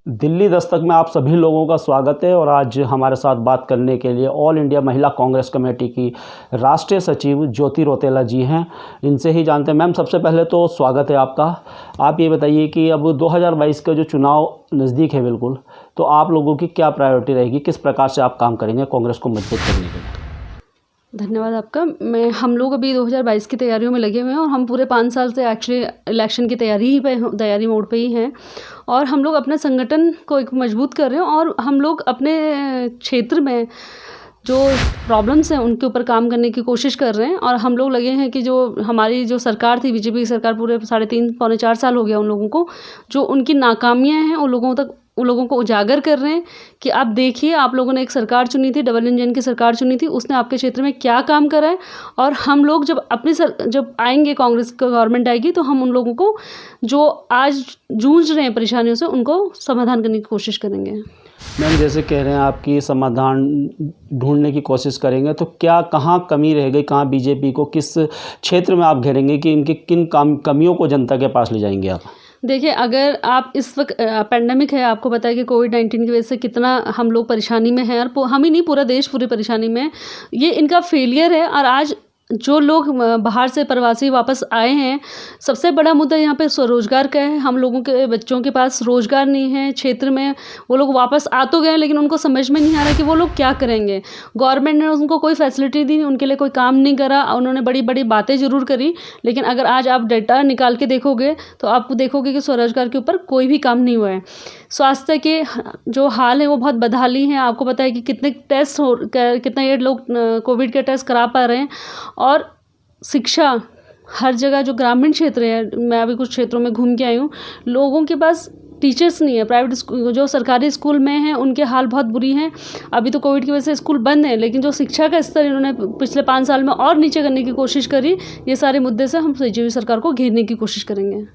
दिल्ली दस्तक में आप सभी लोगों का स्वागत है और आज हमारे साथ बात करने के लिए ऑल इंडिया महिला कांग्रेस कमेटी की राष्ट्रीय सचिव ज्योति रौतेला जी हैं। इनसे ही जानते हैं। मैम, सबसे पहले तो स्वागत है आपका। आप ये बताइए कि अब 2022 का जो चुनाव नज़दीक है बिल्कुल, तो आप लोगों की क्या प्रायोरिटी रहेगी, किस प्रकार से आप काम करेंगे कांग्रेस को मजबूत करने के लिए? धन्यवाद आपका। हम लोग अभी 2022 की तैयारियों में लगे हुए हैं और हम पूरे 5 साल से एक्चुअली इलेक्शन की तैयारी मोड पे ही हैं और हम लोग अपने संगठन को एक मजबूत कर रहे हैं और हम लोग अपने क्षेत्र में जो प्रॉब्लम्स हैं उनके ऊपर काम करने की कोशिश कर रहे हैं। और हम लोग लगे हैं कि जो हमारी जो सरकार थी, बीजेपी की सरकार, पूरे 3.5 पौने 4 साल हो गया उन लोगों को, जो उनकी नाकामियाँ हैं उन लोगों को उजागर कर रहे हैं कि आप देखिए, आप लोगों ने एक सरकार चुनी थी, डबल इंजन की सरकार चुनी थी, उसने आपके क्षेत्र में क्या काम करा है। और हम लोग जब आएंगे, कांग्रेस का गवर्नमेंट आएगी, तो हम उन लोगों को जो आज जूझ रहे हैं परेशानियों से, उनको समाधान करने की कोशिश करेंगे। मैम, जैसे कह रहे हैं आपकी समाधान ढूंढने की कोशिश करेंगे, तो क्या कहाँ कमी रह गई, कहाँ बीजेपी को किस क्षेत्र में आप घेरेंगे कि इनकी किन कमियों को जनता के पास ले जाएंगे आप? देखिए, अगर आप इस वक्त पेंडेमिक है, आपको पता है कि कोविड-19 की वजह से कितना हम लोग परेशानी में हैं और हम ही नहीं, पूरा देश पूरी परेशानी में है। ये इनका फेलियर है। और आज जो लोग बाहर से प्रवासी वापस आए हैं, सबसे बड़ा मुद्दा यहाँ पे स्वरोजगार का है। हम लोगों के बच्चों के पास रोज़गार नहीं है क्षेत्र में। वो लोग वापस आ तो गए, लेकिन उनको समझ में नहीं आ रहा कि वो लोग क्या करेंगे। गवर्नमेंट ने उनको कोई फैसिलिटी दी, उनके लिए कोई काम नहीं करा। उन्होंने बड़ी बड़ी बातें ज़रूर करी, लेकिन अगर आज आप डाटा निकाल के देखोगे तो आप देखोगे कि स्वरोजगार के ऊपर कोई भी काम नहीं हुआ है। स्वास्थ्य के जो हाल है वो बहुत बदहाली है। आपको पता है कि कितने ये लोग कोविड के टेस्ट करा पा रहे हैं। और शिक्षा, हर जगह जो ग्रामीण क्षेत्र है, मैं अभी कुछ क्षेत्रों में घूम के आई हूँ, लोगों के पास टीचर्स नहीं है। प्राइवेट स्कूल, जो सरकारी स्कूल में हैं, उनके हाल बहुत बुरी हैं। अभी तो कोविड की वजह से स्कूल बंद हैं, लेकिन जो शिक्षा का स्तर इन्होंने पिछले 5 साल में और नीचे करने की कोशिश करी। ये सारे मुद्दे से हम बीजेपी सरकार को घेरने की कोशिश करेंगे।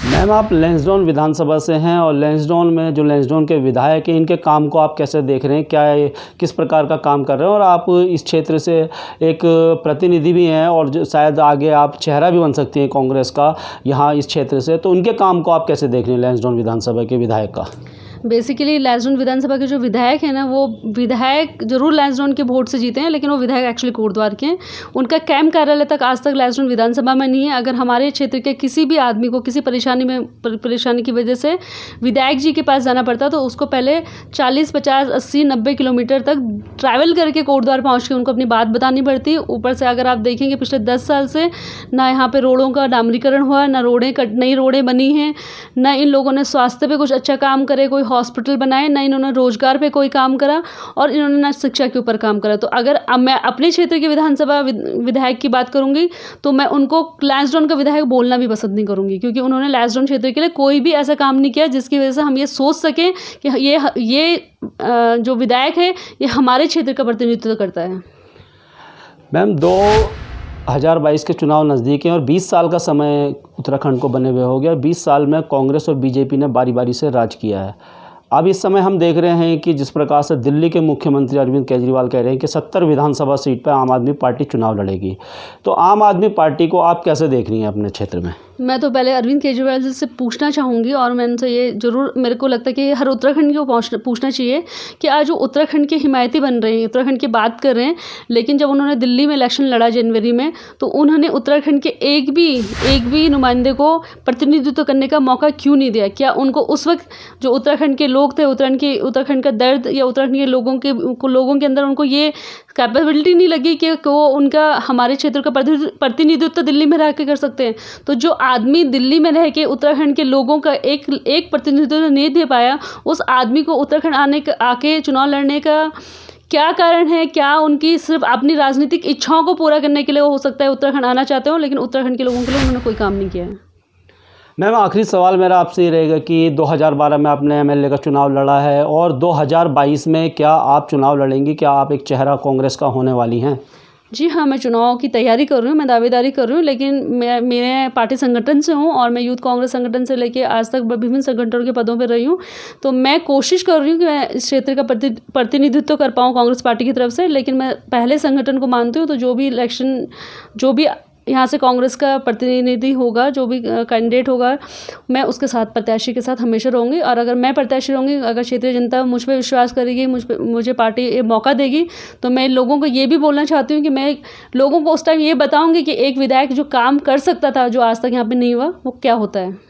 मैम, आप लैंसडाउन विधानसभा से हैं और लैंसडाउन के विधायक हैं, इनके काम को आप कैसे देख रहे हैं, किस प्रकार का काम कर रहे हैं? और आप इस क्षेत्र से एक प्रतिनिधि भी हैं और शायद आगे आप चेहरा भी बन सकती हैं कांग्रेस का यहाँ इस क्षेत्र से, तो उनके काम को आप कैसे देख रहे हैं लैंसडाउन विधानसभा के विधायक का? बेसिकली लैंसडाउन विधानसभा के जो विधायक हैं ना, वो विधायक जरूर लैंसडाउन के वोट से जीते हैं, लेकिन वो विधायक एक्चुअली कोटद्वार के हैं। उनका कैंप कार्यालय तक आज तक लैंसडाउन विधानसभा में नहीं है। अगर हमारे क्षेत्र के किसी भी आदमी को किसी परेशानी की वजह से विधायक जी के पास जाना पड़ता, तो उसको पहले 40, 50, 80, 90 किलोमीटर तक ट्रैवल करके कोटद्वार पहुँच के उनको अपनी बात बतानी पड़ती है। ऊपर से अगर आप देखेंगे, पिछले 10 साल से ना यहाँ पर रोडों का डामरीकरण हुआ, ना नई रोडें बनी हैं, ना इन लोगों ने स्वास्थ्य पर कुछ अच्छा काम करे, कोई हॉस्पिटल बनाए, ना इन्होंने रोजगार पे कोई काम करा और इन्होंने ना शिक्षा के ऊपर काम करा। तो अगर मैं अपने क्षेत्र के विधानसभा विधायक की बात करूंगी, तो मैं उनको लैंसडाउन का विधायक बोलना भी पसंद नहीं करूंगी, क्योंकि उन्होंने लैंसडाउन क्षेत्र के लिए कोई भी ऐसा काम नहीं किया जिसकी वजह से हम ये सोच सकें कि ये जो विधायक है ये हमारे क्षेत्र का प्रतिनिधित्व करता है। मैम, 2022 के चुनाव नज़दीक हैं और 20 साल का समय उत्तराखंड को बने हुए हो गया। 20 साल में कांग्रेस और बीजेपी ने बारी बारी से राज किया है। अब इस समय हम देख रहे हैं कि जिस प्रकार से दिल्ली के मुख्यमंत्री अरविंद केजरीवाल कह रहे हैं कि 70 विधानसभा सीट पर आम आदमी पार्टी चुनाव लड़ेगी, तो आम आदमी पार्टी को आप कैसे देख रही हैं अपने क्षेत्र में? मैं तो पहले अरविंद केजरीवाल जी से पूछना चाहूँगी, और मैं उनसे ये ज़रूर, मेरे को लगता है कि हर उत्तराखंड को पूछना चाहिए कि आज जो उत्तराखंड के हिमायती बन रहे हैं, उत्तराखंड की बात कर रहे हैं, लेकिन जब उन्होंने दिल्ली में इलेक्शन लड़ा जनवरी में, तो उन्होंने उत्तराखंड के एक भी नुमाइंदे को प्रतिनिधित्व करने का मौका क्यों नहीं दिया? क्या उनको उस वक्त जो उत्तराखंड के लोग थे, उत्तराखंड का दर्द या उत्तराखंड के लोगों के अंदर उनको ये कैपेबिलिटी नहीं लगी कि वो उनका हमारे क्षेत्र का प्रतिनिधित्व दिल्ली में रह के कर सकते हैं? तो जो आदमी दिल्ली में रह के उत्तराखंड के लोगों का एक प्रतिनिधित्व नहीं दे पाया, उस आदमी को उत्तराखंड आके चुनाव लड़ने का क्या कारण है? क्या उनकी सिर्फ अपनी राजनीतिक इच्छाओं को पूरा करने के लिए हो सकता है उत्तराखंड आना चाहते हो, लेकिन उत्तराखंड के लोगों के लिए उन्होंने कोई काम नहीं किया है। मैम, आखिरी सवाल मेरा आपसे ये रहेगा कि 2012 में आपने एमएलए का चुनाव लड़ा है और 2022 में क्या आप चुनाव लड़ेंगी? क्या आप एक चेहरा कांग्रेस का होने वाली हैं? जी हाँ, मैं चुनाव की तैयारी कर रही हूँ, मैं दावेदारी कर रही हूँ, लेकिन मैं मेरे पार्टी संगठन से हूँ और मैं यूथ कांग्रेस संगठन से लेके आज तक विभिन्न संगठनों के पदों पर रही हूँ। तो मैं कोशिश कर रही हूँ कि मैं इस क्षेत्र का प्रतिनिधित्व कर पाऊँ कांग्रेस पार्टी की तरफ से, लेकिन मैं पहले संगठन को मानती हूँ। तो जो भी यहाँ से कांग्रेस का प्रतिनिधि होगा, जो भी कैंडिडेट होगा, मैं उसके साथ, प्रत्याशी के साथ हमेशा रहूँगी। और अगर मैं प्रत्याशी रहूँगी, अगर क्षेत्रीय जनता मुझ पे विश्वास करेगी, मुझे पार्टी मौका देगी, तो मैं लोगों को ये भी बोलना चाहती हूँ कि मैं लोगों को उस टाइम ये बताऊँगी कि एक विधायक जो काम कर सकता था, जो आज तक यहाँ पे नहीं हुआ, वो क्या होता है।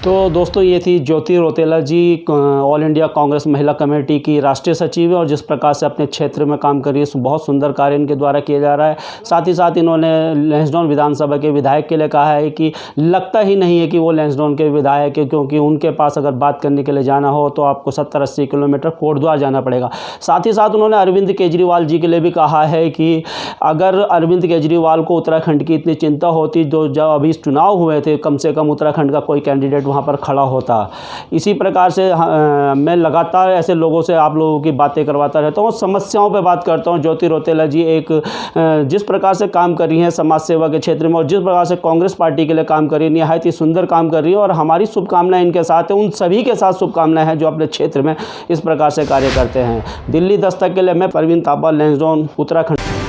तो दोस्तों, ये थी ज्योति रौतेला जी, ऑल इंडिया कांग्रेस महिला कमेटी की राष्ट्रीय सचिव है, और जिस प्रकार से अपने क्षेत्र में काम कर रही है, बहुत सुंदर कार्य इनके द्वारा किया जा रहा है। साथ ही साथ इन्होंने लैंसडाउन विधानसभा के विधायक के लिए कहा है कि लगता ही नहीं है कि वो लैंसडाउन के विधायक है, क्योंकि उनके पास अगर बात करने के लिए जाना हो तो आपको 70-80 किलोमीटर कोटद्वार जाना पड़ेगा। साथ ही साथ उन्होंने अरविंद केजरीवाल जी के लिए भी कहा है कि अगर अरविंद केजरीवाल को उत्तराखंड की इतनी चिंता होती, तो जब अभी चुनाव हुए थे, कम से कम उत्तराखंड का कोई कैंडिडेट वहाँ पर खड़ा होता। इसी प्रकार से मैं लगातार ऐसे लोगों से आप लोगों की बातें करवाता रहता हूँ, समस्याओं पे बात करता हूँ। ज्योति रौतेला जी एक जिस प्रकार से काम कर रही हैं समाज सेवा के क्षेत्र में, और जिस प्रकार से कांग्रेस पार्टी के लिए काम कर रही है, निहायत ही सुंदर काम कर रही है, और हमारी शुभकामनाएं इनके साथ है। उन सभी के साथ शुभकामनाएं हैं जो अपने क्षेत्र में इस प्रकार से कार्य करते हैं। दिल्ली दस्तक के लिए मैं परवीन तापा, लैंसडाउन, उत्तराखंड।